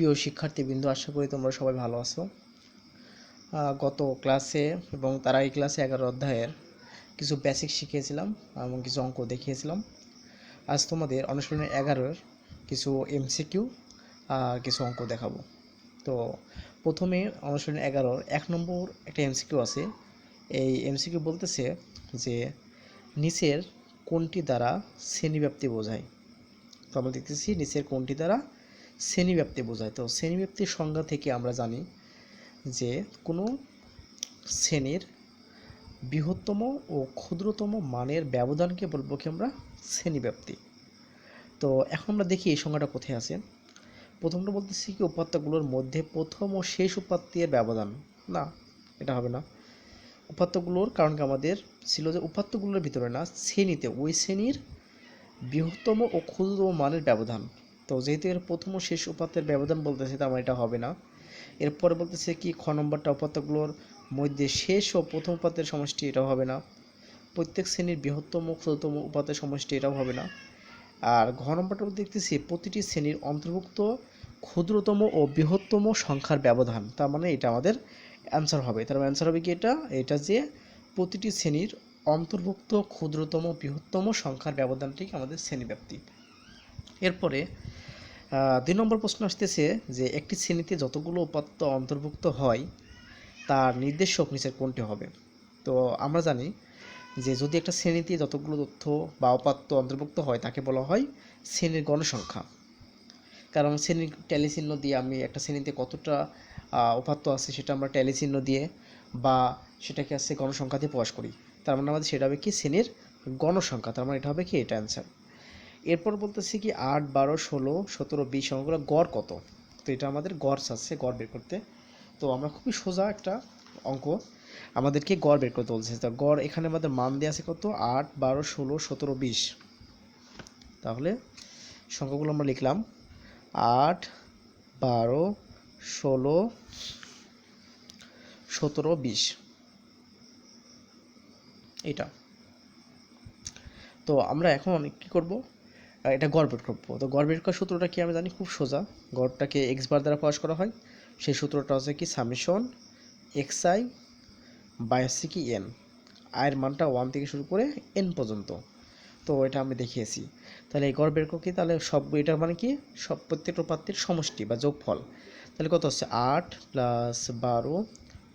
প্রিয় শিক্ষার্থীবৃন্দ, আশা করি তোমরা সবাই ভালো আছো। গত ক্লাসে এবং তার এই ক্লাসে 11 অধ্যায়ের কিছু বেসিক শিখিয়েছিলাম এবং কিছু অঙ্ক দেখিয়েছিলাম। আজ তোমাদের অনুশীলনী 11-এর কিছু এমসিকিউ আর কিছু অঙ্ক দেখাবো। তো প্রথমে অনুশীলনী 11-র 1 নম্বর একটা এমসিকিউ আছে। এই এমসিকিউ বলতেছে যে নিচের কোনটি দ্বারা শ্রেণীব্যাপ্তি বোঝায়। তো আমরা দেখতেছি নিচের কোনটি দ্বারা শ্রেণীব্যাপ্তি বোঝায়। তো শ্রেণীব্যাপ্তির সংজ্ঞা থেকে আমরা জানি যে কোনো শ্রেণীর বৃহত্তম ও ক্ষুদ্রতম মানের ব্যবধানকে বলবো কি আমরা শ্রেণীব্যাপ্তি। তো এখন আমরা দেখি এই সংজ্ঞাটা কোথায় আছে। প্রথমটা বলতেছি কি উপাত্তগুলোর মধ্যে প্রথম ও শেষ উপাত্তের ব্যবধান। না, এটা হবে না। উপাত্তগুলোর কারণ কি আমাদের ছিল যে উপাত্তগুলোর ভিতরে না, শ্রেণীতে ওই শ্রেণীর বৃহত্তম ও ক্ষুদ্রতম মানের ব্যবধান। তো যেহেতু এর প্রথম ও শেষ উপাত্তের ব্যবধান বলতেছে, তার মানে এটা হবে না। এরপরে বলতেছে কি খ নম্বরটা উপাত্তগুলোর মধ্যে শেষ ও প্রথম উপাত্তের সমষ্টি, এটাও হবে না। প্রত্যেক শ্রেণীর বৃহত্তম ও ক্ষুদ্রতম উপাত্তের সমষ্টি, এটাও হবে না। আর ঘ নম্বরটা দেখতেছি প্রতিটি শ্রেণীর অন্তর্ভুক্ত ক্ষুদ্রতম ও বৃহত্তম সংখ্যার ব্যবধান। তার মানে এটা আমাদের অ্যান্সার হবে। তার অ্যান্সার হবে কি এটা যে প্রতিটি শ্রেণীর অন্তর্ভুক্ত ক্ষুদ্রতম বৃহত্তম সংখ্যার ব্যবধানটি আমাদের শ্রেণীব্যাপ্তি। এরপরে 2 নম্বর প্রশ্ন আসতেছে যে একটি শ্রেণীতে যতগুলো উপাত্ত অন্তর্ভুক্ত হয় তার নির্দেশক নিচের কোনটি হবে। তো আমরা জানি যে যদি একটা শ্রেণীতে যতগুলো তথ্য বা উপাত্ত অন্তর্ভুক্ত হয় তাকে বলা হয় শ্রেণীর গণসংখ্যা। কারণ শ্রেণীর ট্যালি চিহ্ন দিয়ে আমি একটা শ্রেণীতে কতটা উপাত্ত আছে সেটা আমরা ট্যালি চিহ্ন দিয়ে বা সেটাকে আসছে গণসংখ্যা দিয়ে প্রকাশ করি। তার মানে আমাদের সেটা হবে কি শ্রেণীর গণসংখ্যা। তার মানে এটা হবে কি এটা অ্যান্সার। এরপর বলতেছি কি 8, 12, 16, 17, 20 অঙ্কগুলো গড় কত। তো এটা আমাদের গড় চাচ্ছে, গড় বের করতে। তো আমরা খুবই সোজা একটা অঙ্ক, আমাদেরকে গড় বের করতে বলছে। তো গড় এখানে আমাদের মান দেওয়া আছে কত 8, 12, 16, 17, 20। তাহলে সংখ্যাগুলো আমরা লিখলাম 8, 12, 16, 17, 20 এটা। তো আমরা এখন কি করব, এটা গড় বের করবো। তো গড় বের করার সূত্রটা কি আমরা জানি, খুব সোজা। গড়টাকে এক্স বার দ্বারা প্রকাশ করা হয়। সেই সূত্রটা হচ্ছে কি সামেশন এক্স আই বাই হচ্ছে কি এন। আয়ের মানটা 1 থেকে শুরু করে এন পর্যন্ত। তো এটা আমি দেখিয়েছি। তাহলে এই গড় বের করো কি, তাহলে সব এটার মানে কি সব প্রত্যেকটা উপাত্তের সমষ্টি বা যোগফল। তাহলে কত হচ্ছে 8 plus 12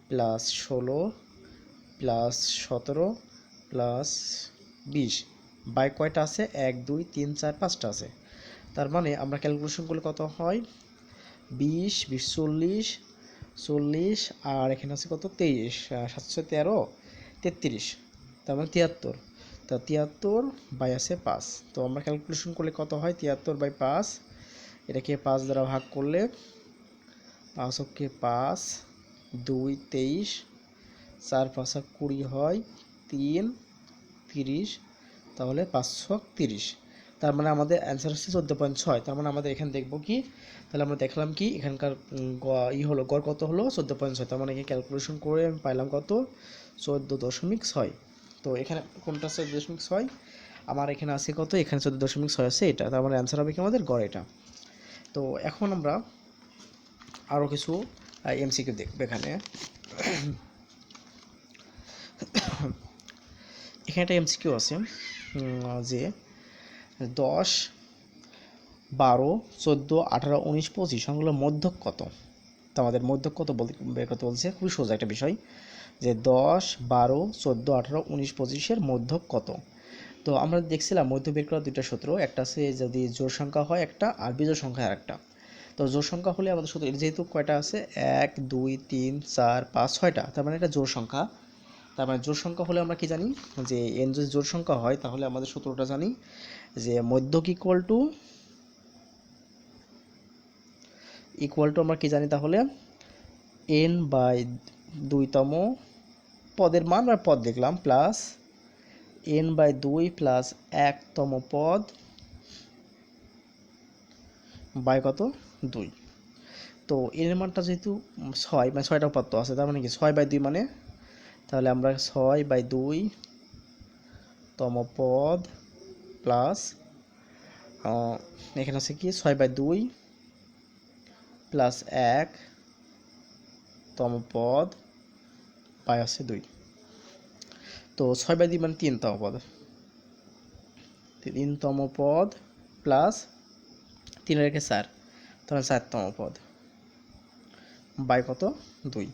plus 16 plus 17 plus 20 by কয়টা আছে 1, 2, 3, 4, 5টা আছে। তার মানে আমরা ক্যালকুলেশন করলে কত হয় 20, 20, 40, 40 আর এখানে আছে কত 23, 713, 33, তার মানে 73। তা 73 বাই আছে 5। তো আমরা ক্যালকুলেশন করলে কত হয় 73 বাই 5, এটাকে 5 দ্বারা ভাগ করলে 5 ওকে 5, 2, 23, 4, 5, 20 হয়, 3, 30, তাহলে 530। তার মানে আমাদের অ্যান্সার হচ্ছে 14.6। তার মানে আমাদের এখানে দেখবো কি, তাহলে আমরা দেখলাম কি এখানকার হলো গড় কত হলো 14.6। তার মানে এখানে ক্যালকুলেশন করে আমি পাইলাম কত 14.6। তো এখানে কোনটা 14.6 আমার এখানে আছে কত, এখানে 14.6 আছে এটা। তার মানে অ্যান্সার হবে কি আমাদের গড় এটা। তো এখন আমরা আরও কিছু এমসিকিউ দেখব। এখানে একটা এমসিকিউ আছে যে 10, 12, 14, 18, 19, 25 সংখ্যাগুলোর মধ্যক কত। তো আমাদের মধ্যক কত বের করতে বলছে। খুবই সোজা একটা বিষয় যে 10, 12, 14, 18, 19, 25-এর মধ্যক কত। তো আমরা দেখছিলাম মধ্য বের করার দুইটা সূত্র, একটা আছে যদি জোড় সংখ্যা হয় একটা আর বিজোড় সংখ্যা আর একটা। তো জোড় সংখ্যা হলে আমাদের সূত্র যেহেতু কয়টা আছে 1, 2, 3, 4, 5, 6টা, তার মানে এটা জোড় সংখ্যা। তার মানে জোড় সংখ্যা হলে আমরা কি জানি যে এন যদি জোড় সংখ্যা হয় তাহলে আমাদের সূত্রটা জানি যে মধ্যক ইকুয়াল টু আমরা কি জানি তাহলে এন বাই 2তম পদের মান আর পদ দেখলাম প্লাস এন বাই 2 প্লাস 1তম পদ বাই কত 2। তো এন এর মানটা যেহেতু 6, মানে 6টা উপাত্ত আছে, তার মানে কি 6/2 মানে, তাহলে আমরা 6/2তম পদ প্লাস এখানে আছে কি 6/2 প্লাস 1তম পদ বাই হচ্ছে 2। তো 6/2 মানে 3তম পদ, 3তম পদ প্লাস 3 রেখে 4, তাহলে 4তম পদ বাই কত 2।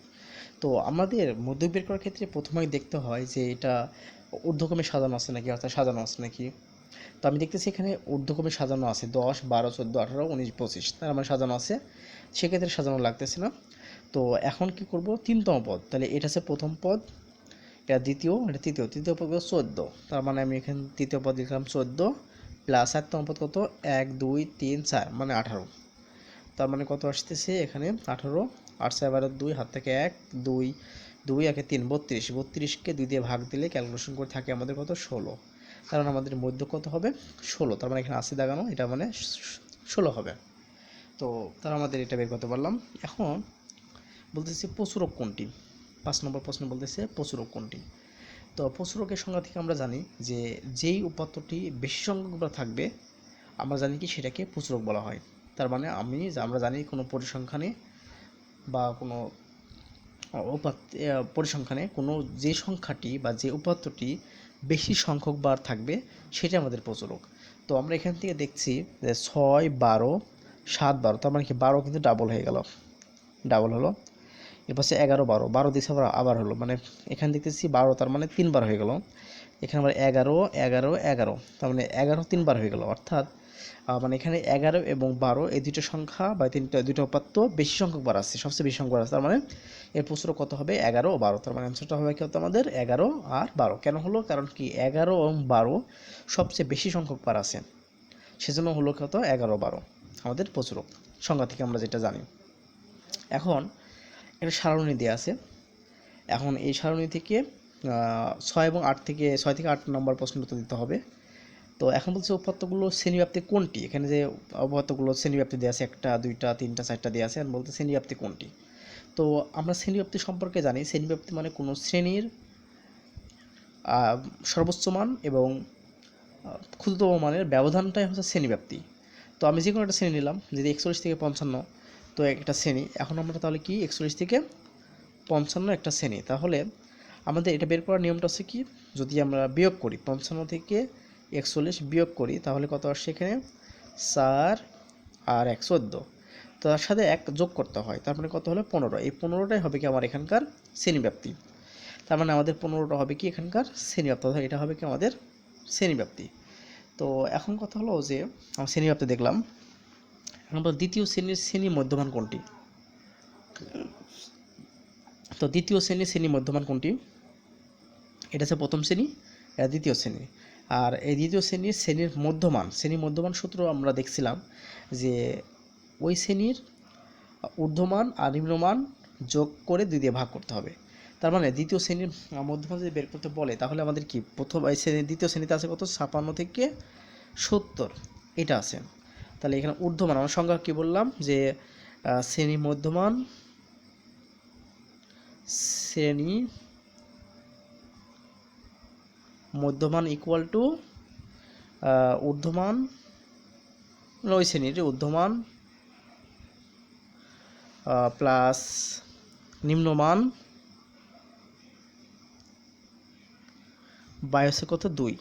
তো আমাদের মধ্যক বের করার ক্ষেত্রে প্রথমেই দেখতে হয় যে এটা ঊর্ধ্বক্রমে সাজানো আছে নাকি, অর্থাৎ সাজানো আছে নাকি। তো আমি দেখতেছি এখানে ঊর্ধ্বক্রমে সাজানো আছে 10, 12, 14, 18, 19, 25, তার মানে সাজানো আছে, সেক্ষেত্রে সাজানো লাগতেছে না। তো এখন কি করব, 3তম পদ, তাহলে এটা হচ্ছে প্রথম পদ, এটা দ্বিতীয়, এটা তৃতীয় পদ 14, তার মানে আমি এখানে তৃতীয় পদ লিখলাম 14 প্লাস 4তম পদ কত 1 2 3 4 মানে 18, তার মানে কত আসতেছে এখানে 18, 8 7 2, হাত থেকে 1 2 2 1 3 32, 32কে 2 দিয়ে ভাগ দিলে ক্যালকুলেশন করে থাকে আমাদের কত 16, কারণ আমাদের মধ্য কত হবে 16, তার মানে এখানে 80 দাগানো, এটা মানে 16 হবে। তো তার আমাদের এটা বের করতে পারলাম। এখন বলতেছি প্রচুরক কোনটি, 5 নম্বর প্রশ্ন বলতেছে প্রচুরক কোনটি। তো প্রচুরকের সংজ্ঞা থেকে আমরা জানি যে যেই উপাত্তটি বেশি সংখ্যক থাকবে আমরা জানি কি সেটাকে প্রচুরক বলা হয়। তার মানে আমরা জানি কোনো পরিসংখ্যানে বা কোনো পরিসংখ্যানে কোনো যে সংখ্যাটি বা যে উপাত্তটি বেশি সংখ্যক বার থাকবে সেটা আমাদের প্রচুরক। তো আমরা এখান থেকে দেখছি যে 6 12 7 12, তার মানে কি 12 কিন্তু ডাবল হয়ে গেল, ডাবল হলো। এরপর 11 12, 12 দিচ্ছে আবার হলো, মানে এখানে দেখতেছি 12, তার মানে 3 বার হয়ে গেল। এখানে আবার 11 11 11, তার মানে 11 3 বার হয়ে গেল, অর্থাৎ মানে এখানে 11 এবং 12 এই দুটো সংখ্যা বা দুটো উপাত্ত বেশি সংখ্যক বার আছে, সবচেয়ে বেশি সংখ্যক বার আছে, তার মানে এর প্রচুরক কত হবে 11 ও 12, তার মানে অ্যান্সারটা হবে কি হতো আমাদের 11 আর 12। কেন হলো, কারণ কি 11 এবং 12 সবচেয়ে বেশি সংখ্যক বার আছে, সেজন্য হলো কত 11 12 আমাদের প্রচুরক সংখ্যা থেকে আমরা যেটা জানি। এখন একটা সারণী দেওয়া আছে, এখন এই সারণী থেকে 6 এবং 8 থেকে 6 থেকে 8 নম্বর প্রশ্নটা উত্তর দিতে হবে। তো এখন বলছে উপাত্তগুলো শ্রেণীব্যাপ্তি কোনটি, এখানে যে উপাত্তগুলো শ্রেণীব্যাপ্তি দেওয়া আছে 1টা 2টা 3টা 4টা দেওয়া আছে, বলতে শ্রেণীব্যাপ্তি কোনটি। তো আমরা শ্রেণীব্যাপ্তি সম্পর্কে জানি, শ্রেণীব্যাপ্তি মানে কোনো শ্রেণীর সর্বোচ্চ মান এবং ক্ষুদ্রতম মানের ব্যবধানটাই হচ্ছে শ্রেণীব্যাপ্তি। তো আমি যে কোনো একটা শ্রেণী নিলাম, যদি 41 থেকে 55, তো একটা শ্রেণী, এখন আমরা তাহলে কি 41 থেকে 55 একটা শ্রেণী, তাহলে আমাদের এটা বের করার নিয়মটা হচ্ছে কি, যদি আমরা বিয়োগ করি 55 থেকে 41 বিয়োগ করি তাহলে কত আসছে এখানে 4 আর 1 14, তো তার সাথে 1 যোগ করতে হয়, তার মানে কত হলো 15, এই 15টাই হবে কি আমার এখানকার শ্রেণীব্যাপ্তি, তার মানে আমাদের 15টা হবে কি এখানকার শ্রেণীব্যাপ্তি, অর্থাৎ এটা হবে কি আমাদের শ্রেণীব্যাপ্তি। তো এখন কথা হলো যে আমরা শ্রেণীব্যাপ্তি দেখলাম, এখন আমরা দ্বিতীয় শ্রেণীর শ্রেণী মধ্যমান কোনটি। তো দ্বিতীয় শ্রেণী মধ্যমান কোনটি, এটা হচ্ছে প্রথম শ্রেণী, এটা দ্বিতীয় শ্রেণী, আর এই দ্বিতীয় শ্রেণীর মধ্যমান সূত্র আমরা দেখছিলাম যে ওই শ্রেণীর ঊর্ধ্বমান আর নিম্নমান যোগ করে 2 দিয়ে ভাগ করতে হবে। তার মানে দ্বিতীয় শ্রেণীর মধ্যমান যদি বের করতে বলে তাহলে আমাদের কি প্রথম এই দ্বিতীয় শ্রেণীতে আছে কত 56 থেকে 70, এটা আছে। তাহলে এখানে ঊর্ধ্বমান আমার সংজ্ঞা কি বললাম যে শ্রেণী মধ্যমান ইকুয়াল টু ঊর্ধ্বমান, ওই শ্রেণীর ঊর্ধ্বমান প্লাস নিম্নমান বাই হচ্ছে কত 2,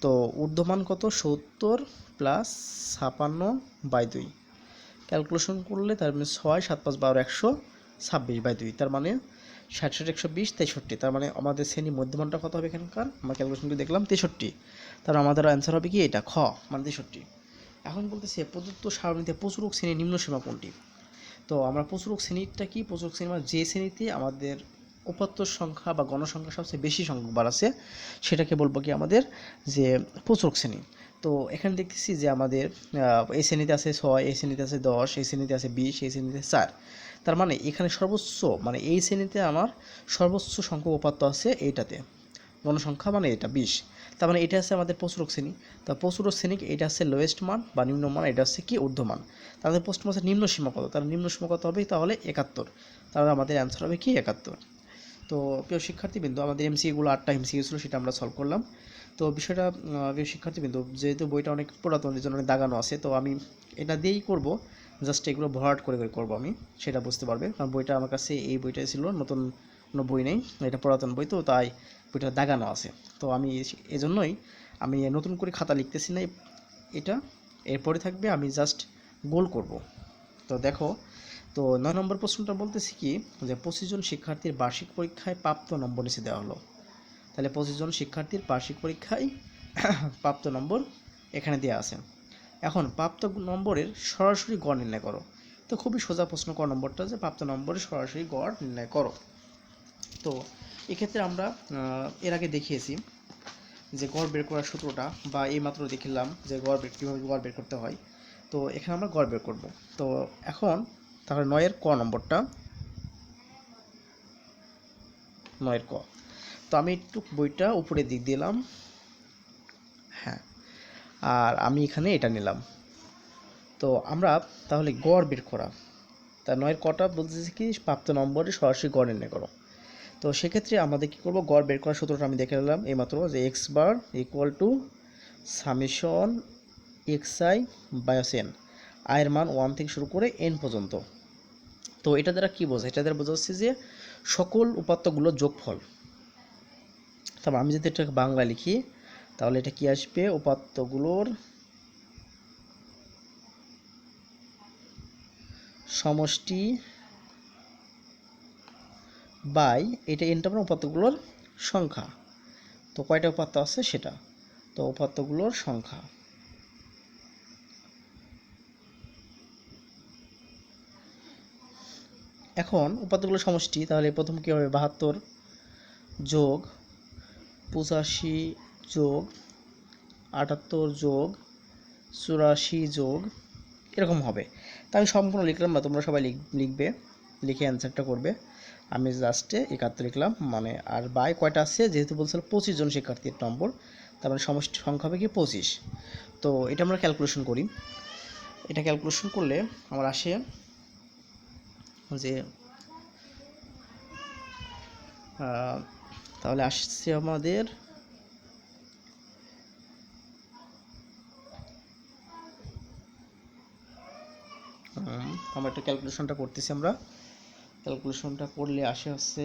তো ঊর্ধ্বমান কত 70 প্লাস 56/2, ক্যালকুলেশন করলে তার মানে 6 7 5 12 126/2, তার মানে 60 60 120 63, তার মানে আমাদের শ্রেণী মধ্যমানটা কত হবে এখানকার, আমরা ক্যালকুলেশন করে দেখলাম 63, তার আমাদের অ্যান্সার হবে কি এটা খ মানে 63। এখন বলতেছে প্রদত্ত সারণীতে প্রচুরক শ্রেণীর নিম্নসীমা কোনটি। তো আমরা প্রচুরক শ্রেণীটা কি, প্রচুরক শ্রেণী মানে যে শ্রেণীতে আমাদের উপাত্তর সংখ্যা বা গণসংখ্যা সবচেয়ে বেশি সংখ্যক বার আছে সেটাকে বলবো কি আমাদের যে প্রচুরক শ্রেণী। তো এখানে দেখতেছি যে আমাদের এই শ্রেণীতে আছে 6, এই শ্রেণীতে আছে 10, এই শ্রেণীতে আছে 20, এই শ্রেণীতে 4, তার মানে এখানে সর্বোচ্চ মানে এই শ্রেণীতে আমার সর্বোচ্চ সংখ্যক উপাত্ত আছে এইটাতে, গণসংখ্যা মানে এটা 20, তার মানে এটা আছে আমাদের প্রচুরক শ্রেণী। তা প্রচুরক শ্রেণী এটা হচ্ছে লোয়েস্ট মান বা নিম্নমান, এটা হচ্ছে কি ঊর্ধ্বমান, তাহলে প্রশ্ন হচ্ছে নিম্ন সীমা কত, তার নিম্ন সীমা কত হবে তাহলে 71, তাহলে আমাদের অ্যান্সার হবে কি 71। তো প্রিয় শিক্ষার্থীবৃন্দু আমাদের এমসিকিউগুলো 8টা এমসিকিউ ছিল, সেটা আমরা সলভ করলাম। তো বিষয়টা প্রিয় শিক্ষার্থীবৃন্দু যেহেতু বইটা অনেক পুরাতন, এর জন্য অনেক দাগানো আছে, তো আমি এটা দিয়েই করব জাস্ট এগুলো ভরাট করে করে করবো আমি, সেটা বুঝতে পারবে। কারণ বইটা আমার কাছে এই বইটাই ছিল, নতুন কোনো বই নেই, এটা পুরাতন বই, তো তাই বইটা দাগানো আছে। তো আমি এজন্যই আমি নতুন করে খাতা লিখতেছি না এটা, এরপরে থাকবে আমি জাস্ট গোল করব। তো দেখো, তো 9 নম্বর প্রশ্নটা বলতেছি কি যে 25 জন শিক্ষার্থীর বার্ষিক পরীক্ষায় প্রাপ্ত নম্বর নিচে দেওয়া হলো। তাহলে 25 জন শিক্ষার্থীর বার্ষিক পরীক্ষায় প্রাপ্ত নম্বর এখানে দেওয়া আছে। এখন প্রাপ্ত নম্বরের সরাসরি গড় নির্ণয় করো। তো খুবই সোজা প্রশ্ন ক নম্বরটা, যে প্রাপ্ত নম্বরের সরাসরি গড় নির্ণয় করো। তো এক্ষেত্রে আমরা এর আগে দেখিয়েছি যে গড় বের করার সূত্রটা, বা এইমাত্র দেখিলাম যে কীভাবে গড় বের করতে হয়। তো এখানে আমরা গড় বের করব। তো এখন তাহলে 9-এর ক নম্বরটা, 9-এর ক। তো আমি একটু বইটা উপরে দিক দিলাম, হ্যাঁ, আর আমি এখানে এটা নিলাম। তো আমরা তাহলে গড় বের করা, তা 9-এর কটা বলতেছে কি প্রাপ্ত নম্বরে সরাসরি গড় নির্ণয় করো। তো সেক্ষেত্রে আমাদের কী করবো, গড় বের করার সূত্রটা আমি দেখে নিলাম এইমাত্র, যে x bar equal to summation x I bias N, আয়ের মান 1 থেকে শুরু করে এন পর্যন্ত। তো এটা দ্বারা কী বোঝায়, এটা দ্বারা বোঝা যাচ্ছে যে সকল উপাত্তগুলোর যোগফল। তবে আমি যদি এটাকে বাংলা লিখি তাহলে এটা কি আসবে, উপাত্তগুলোর সমষ্টি বাই, এটা এনটা মানে উপাত্তগুলোর সংখ্যা। তো কয়টা উপাত্ত আছে সেটা, তো উপাত্তগুলোর সংখ্যা। এখন উপাত্তগুলোর সমষ্টি, তাহলে প্রথম কী হবে, 72 যোগ 85 যোগ 78 যোগ 84 যোগ এরকম হবে। তা আমি সম্পূর্ণ লিখলাম না, তোমরা সবাই লিখবে, লিখে অ্যান্সারটা করবে। আমি জাস্টে 71 লিখলাম, মানে আর বাই কয়টা আছে, যেহেতু বলছিল 25 জন শিক্ষার্থীর নম্বর, তার মানে সমষ্টি সংখ্যা হবে কি 25। তো এটা আমরা ক্যালকুলেশন করি, এটা ক্যালকুলেশন করলে আমার আসে যে তাহলে আসছে আমাদের আমরা একটা ক্যালকুলেশনটা করতেছি, আমরা ক্যালকুলেশনটা করলে আসে হচ্ছে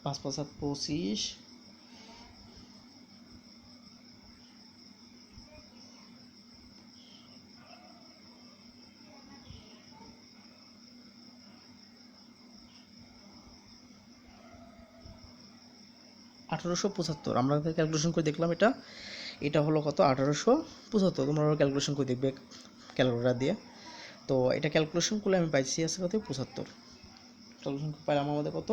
5 5 7 25, $1875। আমরা ক্যালকুলেশন করে দেখলাম এটা হলো কত, 1875। তোমরা ক্যালকুলেশন করে দেখবে ক্যালকুলেটর দিয়ে। তো এটা ক্যালকুলেশন করলে আমি পাইছি আছে কত, 75। ক্যালকুলেশন পাইলাম আমাদের কত,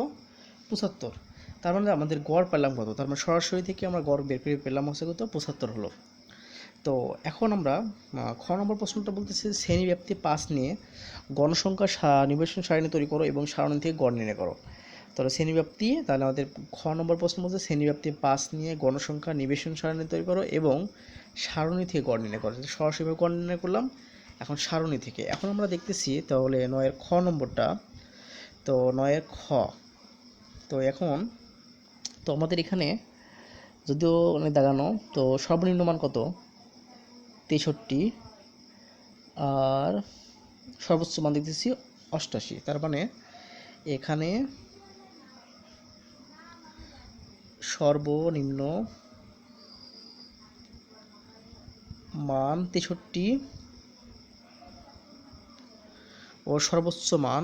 75। তার মানে আমাদের গড় পেলাম কত, তার মানে সরাসরি থেকে আমরা গড় বের করে পেলাম হচ্ছে কত, 75 হলো। তো এখন আমরা খ নম্বর প্রশ্নটা বলতেছি শ্রেণীব্যাপ্তি 5 নিয়ে গণসংখ্যা নিবেশন সারণী তৈরি করো এবং সারণী থেকে গড় নির্ণয় করো। তাহলে শ্রেণীব্যাপ্তি, তাহলে আমাদের খ নম্বর প্রশ্ন বলছে শ্রেণীব্যাপ্তি 5 নিয়ে গণসংখ্যা নিবেশন সারণী তৈরি করো এবং সারণী থেকে গড় নির্ণয় করো। সরাসরিভাবে গড় নির্ণয় করলাম, এখন সারণী থেকে। এখন আমরা দেখতেছি তাহলে 9-এর খ নম্বরটা, তো 9-এর খ। তো এখন তো আমাদের এখানে যদিও অনেক দাগানো, তো সর্বনিম্ন মান কত, 63, আর সর্বোচ্চ মান দেখতেছি 88। তার মানে এখানে সর্বনিম্ন মান 63 ও সর্বোচ্চ মান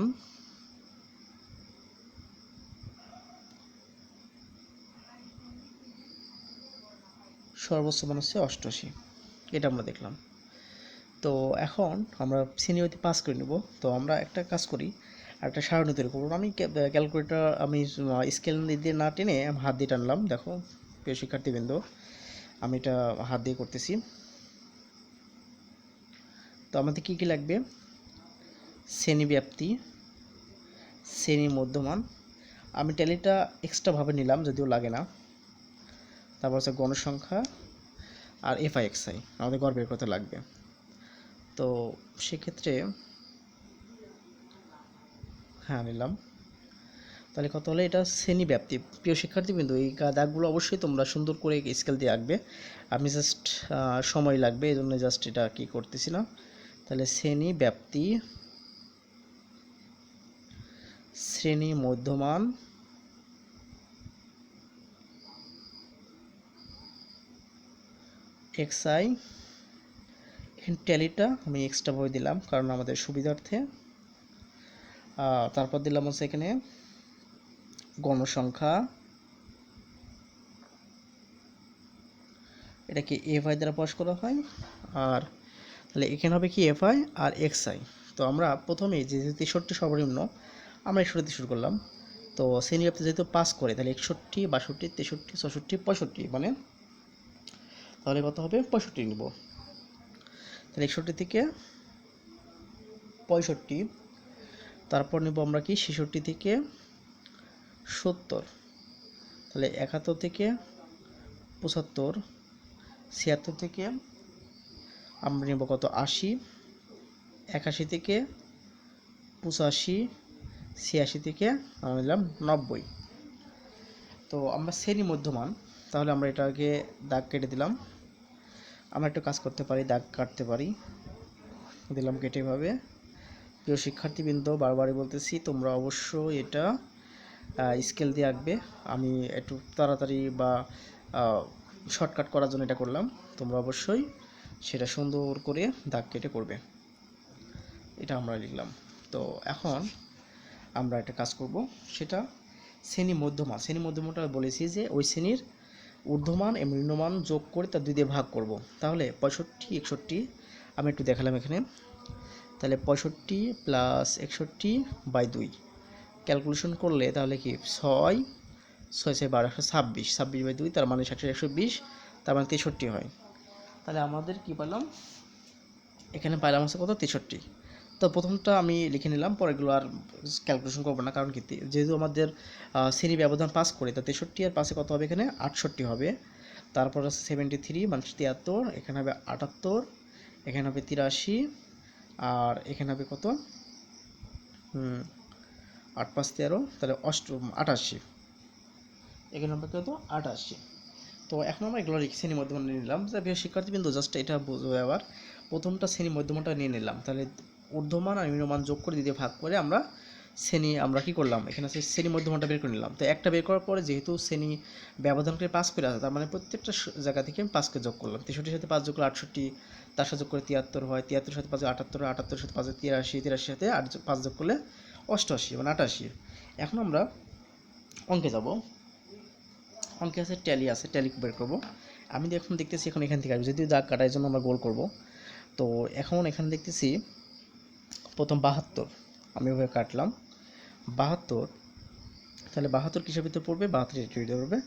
হচ্ছে 88, এটা আমরা দেখলাম। তো এখন আমরা শ্রেণীব্যাপ্তি পাস করে নেব। তো আমরা একটা কাজ করি, আর একটা সারণী তৈরি করবো। আমি ক্যালকুলেটর আমি স্কেল দিয়ে না টেনে হাত দিয়ে টানলাম। দেখো প্রিয় শিক্ষার্থীবৃন্দ, আমি এটা হাত দিয়ে করতেছি। তো আমাদের কী কী লাগবে, শ্রেণীব্যাপ্তি, শ্রেণী মধ্যমান, আমি ট্যালিটা এক্সট্রাভাবে নিলাম যদিও লাগে না, তারপর হচ্ছে গণসংখ্যা আর FI/XI আমাদের গড় বের করতে লাগবে। তো সেক্ষেত্রে হ্যাঁ নিলাম। তাহলে কত হলে এটা শ্রেণী ব্যাপ্তি। প্রিয় শিক্ষার্থীবৃন্দ, এই দাগগুলো অবশ্যই তোমরা সুন্দর করে স্কেল দিয়ে আঁকবে। আমি জাস্ট সময় লাগবে এই জন্য জাস্ট এটা কি করতেছি না। তাহলে শ্রেণী ব্যাপ্তি, শ্রেণী মধ্যমান, xi ট্যালিটা আমি এক্সট্রা ভাবে দিলাম কারণ আমাদের সুবিধার্থে। তারপর দিলাম হচ্ছে এখানে গণসংখ্যা, এটাকে এফআই দ্বারা প্রকাশ করা হয়। আর তাহলে এখানে হবে কি এফআই আর এক্সআই। তো আমরা প্রথমেই যে 63 সর্বনিম্ন আমরা 61 দিয়ে শুরু করলাম। তো শ্রেণী ব্যাপ্তি যেহেতু পাস করে তাহলে 61, 62, 63, 64, 65 মানে তাহলে কত হবে 65 নিব। তাহলে 61 থেকে 65, তারপর নেব আমরা কি 66 থেকে 70, তাহলে 71 থেকে 75, 76 থেকে আমরা নেব কত 80, 81 থেকে 85, 86 থেকে আমরা নিলাম 90। তো আমরা শ্রেণী মধ্যমান, তাহলে আমরা এটাকে দাগ কেটে দিলাম। আমরা একটু কাজ করতে পারি, দাগ কাটতে পারি, দিলাম কেটে এভাবে। প্রিয় শিক্ষার্থীবৃন্দ, বারবারই বলতেছি তোমরা অবশ্যই এটা স্কেল দিয়ে আঁকবে। আমি একটু তাড়াতাড়ি বা শর্টকাট করার জন্য এটা করলাম, তোমরা অবশ্যই সেটা সুন্দর করে দাগ কেটে করবে। এটা আমরা লিখলাম। তো এখন আমরা একটা কাজ করব, সেটা শ্রেণী মধ্যমান। শ্রেণী মধ্যমানটা বলেছি যে ওই শ্রেণীর ঊর্ধ্বমান এবং নিম্নমান যোগ করে তার 2 দিয়ে ভাগ করব। তাহলে 65, 61 আমি একটু দেখালাম এখানে। তাহলে 65 প্লাস 61/2 ক্যালকুলেশন করলে তাহলে কি 6, 6 6 12 126, 26/2 তার মানে 60 120, তার মানে 63 হয়। তাহলে আমাদের কি পেলাম এখানে পাইলাম হচ্ছে কত 63। তো প্রথমটা আমি লিখে নিলাম, পরেগুলো আর ক্যালকুলেশন করবো না, কারণ কি যেহেতু আমাদের শ্রেণী ব্যবধান পাস করে, তো 63 আর পাশে কত হবে এখানে 68 হবে। তারপর আছে 73 মানে 73, এখানে হবে 78, এখানে হবে 83, আর এখানে হবে কত 8 5 13, তাহলে 88, এখানে হবে কত 88। তো এখন আমরা এগুলো শ্রেণী মধ্যমান নিয়ে নিলাম। প্রিয় শিক্ষার্থীবৃন্দ, জাস্ট এটা বুঝবে। আবার প্রথমটা শ্রেণী মধ্যমানটা নিয়ে নিলাম, তাহলে ঊর্ধ্বমান আর নিম্নমান যোগ করে দিয়ে ভাগ করে আমরা আমরা কি করলাম এখানে শ্রেণী মধ্যমানটা বের করে নিলাম। তো একটা বের করার পরে যেহেতু শ্রেণী ব্যবধানকে পাস করে আছে, তার মানে প্রত্যেকটা জায়গা থেকে আমি 5কে যোগ করলাম। 63 সাথে 5 যোগ করলে 68, তার সাথে যোগ করে 73 হয়, 73 সাথে 5 78 হয়, 78 সাথে 5 83, 83 সাথে 5 যোগ করলে 88 মানে 88। এখন আমরা অঙ্কে যাব। অঙ্কে আছে ট্যালি, আছে ট্যালি বের করবো। আমি এখন দেখতেছি এখন এখান থেকে আসবে, যদি দাগ কাটার জন্য আমরা গোল করব। তো এখন এখানে দেখতেছি প্রথম 72 আমি ওভাবে কাটলাম 72, তাহলে 72 কিসের ভিতরে পড়বে 72 এর ভিতরে পড়বে,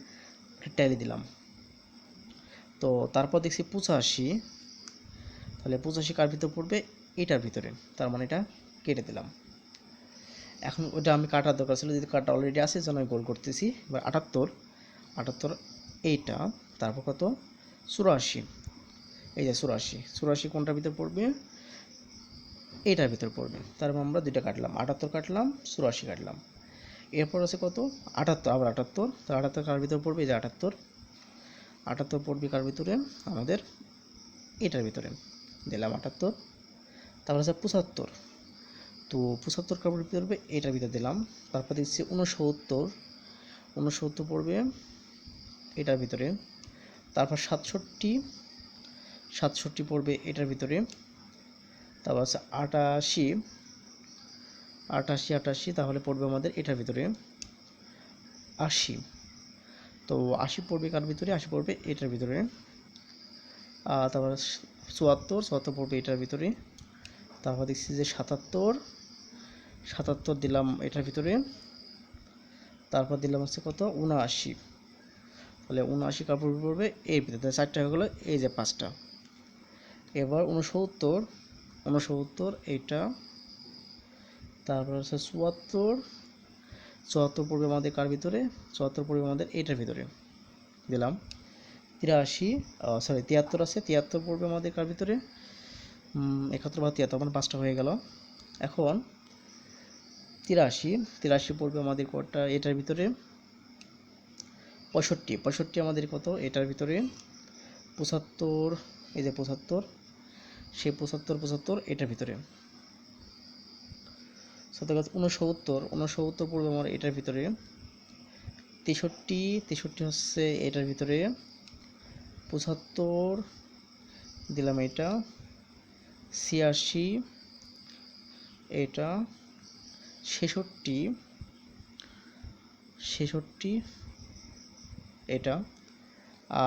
ট্যালি দিলাম। তো তারপর দেখছি 85, তাহলে 85 কার ভিতরে পড়বে এটার ভিতরে, তার মানে এটা কেটে দিলাম। এখন ওটা আমি কাটার দরকার ছিল, যদি কাটা অলরেডি আছে জন্য আমি গোল করতেছি। এবার 78 এইটা, তারপর কত 84, এই যে 84 কোনটার ভিতর পড়বে এইটার ভিতর পড়বে, তারপর আমরা দুইটা কাটলাম, 78 কাটলাম 84 কাটলাম। এরপর আছে কত 78, আবার 78, তো 78 কার ভিতর পড়বে এই যে 78 পড়বে কার ভিতরে আমাদের এটার ভিতরে, দিলাম 78। তারপর আছে 75, তো 75 কার ভিতরে পড়বে এটার ভিতরে দিলাম। তারপর দিচ্ছি 69 পড়বে এটার ভিতরে। তারপর 67 পড়বে এটার ভিতরে। তারপর আছে 88, তাহলে পড়বে আমাদের এটার ভিতরে 80, তো 80 পড়বে কার ভিতরে 80 পড়বে এটার ভিতরে। তারপর 74 পড়বে এটার ভিতরে। তারপর দেখছি যে 77 দিলাম এটার ভিতরে। তারপর দিলাম হচ্ছে কত 79, তাহলে 79 কাপড় পড়বে এর ভিতরে, 4টা হয়ে গেলো, এই যে 5টা। এবার 69 এইটা। তারপর হচ্ছে 74 পড়বে আমাদের কার ভিতরে 74 পড়বে আমাদের এটার ভিতরে, দিলাম। 73 আছে, 73 পড়বে আমাদের কার ভিতরে 71 বা 73, মানে 5টা হয়ে গেল। এখন 83 পড়বে আমাদের কটা এটার ভিতরে 65 আমাদের কত এটার ভিতরে 75, এই যে 75, সেই 75 এটার ভিতরে 69 পড়বে আমার এটার ভিতরে 63 হচ্ছে এটার ভিতরে 75 দিলাম, এটা 86 এটা 66 এটা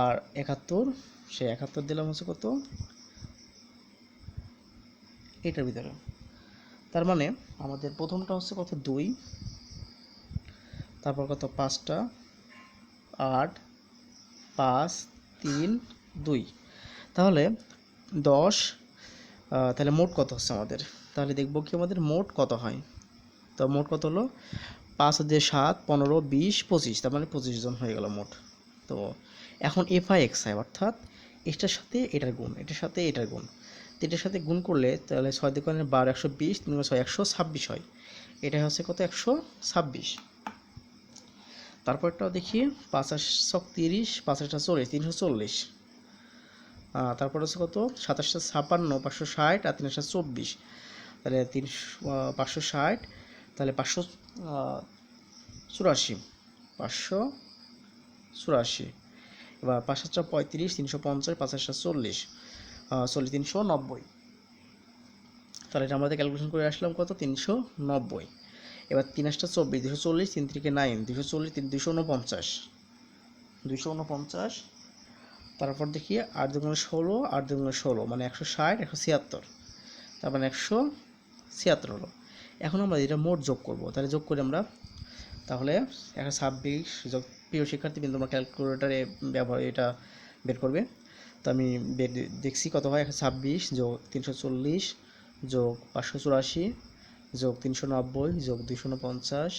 আর 71, সে 71 দিলাম হচ্ছে কত এটার ভিতরে। তার মানে আমাদের প্রথমটা হচ্ছে কত 2, তারপর কত 5টা 8 5 3 2, তাহলে 10, তাহলে মোট কত হচ্ছে আমাদের, তাহলে দেখব কি আমাদের মোট কত হয়। তো মোট কত হলো 5 দিয়ে 7 15 20 25, তার মানে 25 জন হয়ে গেল মোট। তো এখন এফআই এক্সআই অর্থাৎ এটার সাথে এটার গুণ, এটার সাথে এটার গুণ, এটার সাথে গুণ করলে তাহলে 6 দিয়ে 12 120 3 6 126 হয়, এটা হচ্ছে কত 126। তারপরটাও দেখি 5 30 5 40 340, তারপর হচ্ছে কত 27 56 560 আর 3 24, তাহলে 560, তাহলে 584, এবার 5 35 350 5 40 390, তাহলে এটা আমাদের ক্যালকুলেশন করে আসলাম কত 390। এবার 3 24 240 3 3 9 240 249, তারপর দেখি 8 2 16 8 2 16 মানে 160 176, তার মানে 176 হলো। এখন আমরা এটা মোট যোগ করব, তাহলে যোগ করি আমরা, তাহলে 126 যোগ, প্রিয় শিক্ষার্থী কিন্তু তোমরা ক্যালকুলেটরে ব্যবহার এটা বের করবে। তো আমি দেখছি কত হয় 126 যোগ 340 যোগ 584 যোগ 390 যোগ 249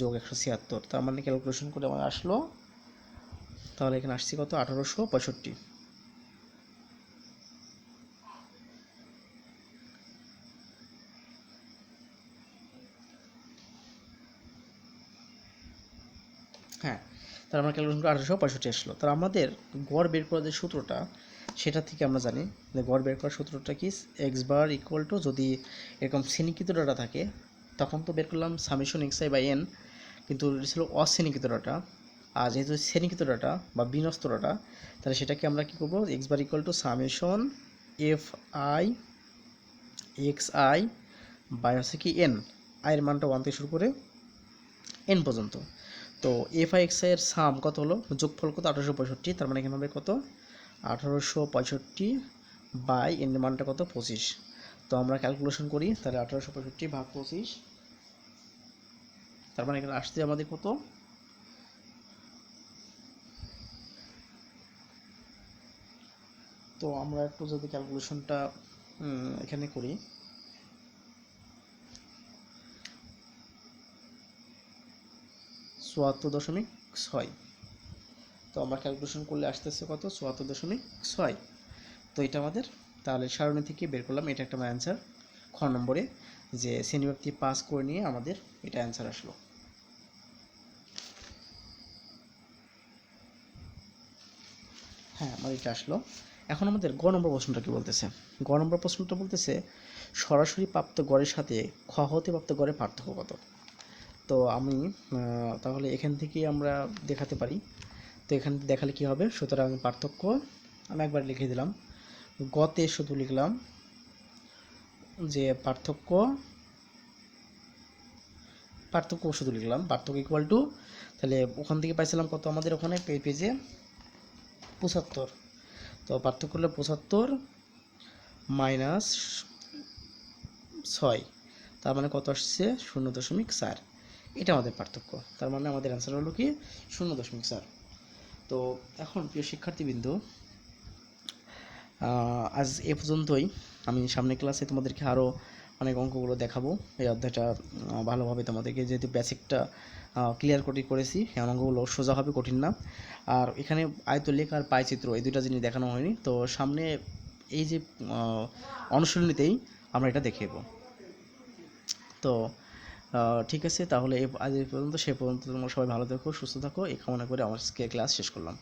যোগ 176, তার মানে ক্যালকুলেশন করে আমার আসলো, তাহলে এখানে আসছি কত 1865। হ্যাঁ, তার আমরা ক্যালকুলেশন করে 1865 আসলো। তার আমাদের গড় বের করার যে সূত্রটা সেটা থেকে আমরা জানি যে গড় বের করার সূত্রটা কি এক্স বার ইকুয়াল টু, যদি এরকম শ্রেণীকৃত ডাটা থাকে তখন তো বের করলাম summation x i by n, কিন্তু এটা ছিল অশ্রেণীকৃত ডাটা। আর যেহেতু শ্রেণীকৃত ডাটা বা বিন্যস্ত ডাটা, তাহলে সেটাকে আমরা কী করবো x bar equal to summation f i x i by হচ্ছে কি এন, আয়ের মানটা 1 থেকে শুরু করে এন পর্যন্ত। তো এফ আই এক্স আই এর সাম কত হলো, যোগফল কত 1865, তার মানে এখানে হবে কত 1865 বাই এন এর মানটা কত 25। তো আমরা ক্যালকুলেশন করি, তাহলে 1865 ভাগ 25, তার মানে এখানে আসছে আমাদের কত, তো আমরা একটু যদি ক্যালকুলেশনটা এখানে করি, 74.6, তো আমরা ক্যালকুলেশন করলে আসতেছে কত 74.6। তো এটা আমাদের তাহলে সারণী থেকে বের করলাম, এটা একটা আমার অ্যান্সার খ নম্বরে, যে শ্রেণীব্যক্তি পাস করে নিয়ে আমাদের এটা অ্যান্সার আসলো। হ্যাঁ, আমার এটা আসলো। এখন আমাদের গ নম্বর প্রশ্নটা কি বলতেছে, গ নম্বর প্রশ্নটা বলতেছে সরাসরি প্রাপ্ত গড়ের সাথে খ হতে প্রাপ্ত গড়ের পার্থক্য কত। তো আমি তাহলে এখান থেকে আমরা দেখাতে পারি। তো এখান থেকে দেখালে কি হবে, সুতরাং পার্থক্য আমি একবার লিখে দিলাম, গতে শুধু লিখলাম যে পার্থক্য শুধু লিখলাম পার্থক্য ইকুয়াল টু, তাহলে ওখান থেকে পাইছিলাম কত আমাদের ওখানে পেজে 75, তো পার্থক্য হলো 75 মাইনাস 6, তার মানে কত আসছে 0.4, এটা আমাদের পার্থক্য। তার মানে আমাদের অ্যান্সার হলো কি 0.4। তো এখন প্রিয় শিক্ষার্থীবৃন্দ, আজ এ পর্যন্তই। আমি সামনের ক্লাসে তোমাদেরকে আরও অনেক অঙ্কগুলো দেখাবো। এই অধ্যায়টা ভালোভাবে তোমাদেরকে যেহেতু বেসিকটা ক্লিয়ার করেছি, এই অঙ্কগুলো সোজা হবে, কঠিন না। আর এখানে আয়তলেখ আর পায়চিত্র এই দুইটা জিনিস দেখানো হয়নি, তো সামনে এই যে অনুশীলনীতেই আমরা এটা দেখে নেব। তো ঠিক আছে, তাহলে আজ এই পর্যন্ত, সে পর্যন্ত তোমরা সবাই ভালো থেকো, সুস্থ থাকো, এই কামনা করে আমার ক্লাস শেষ করলাম।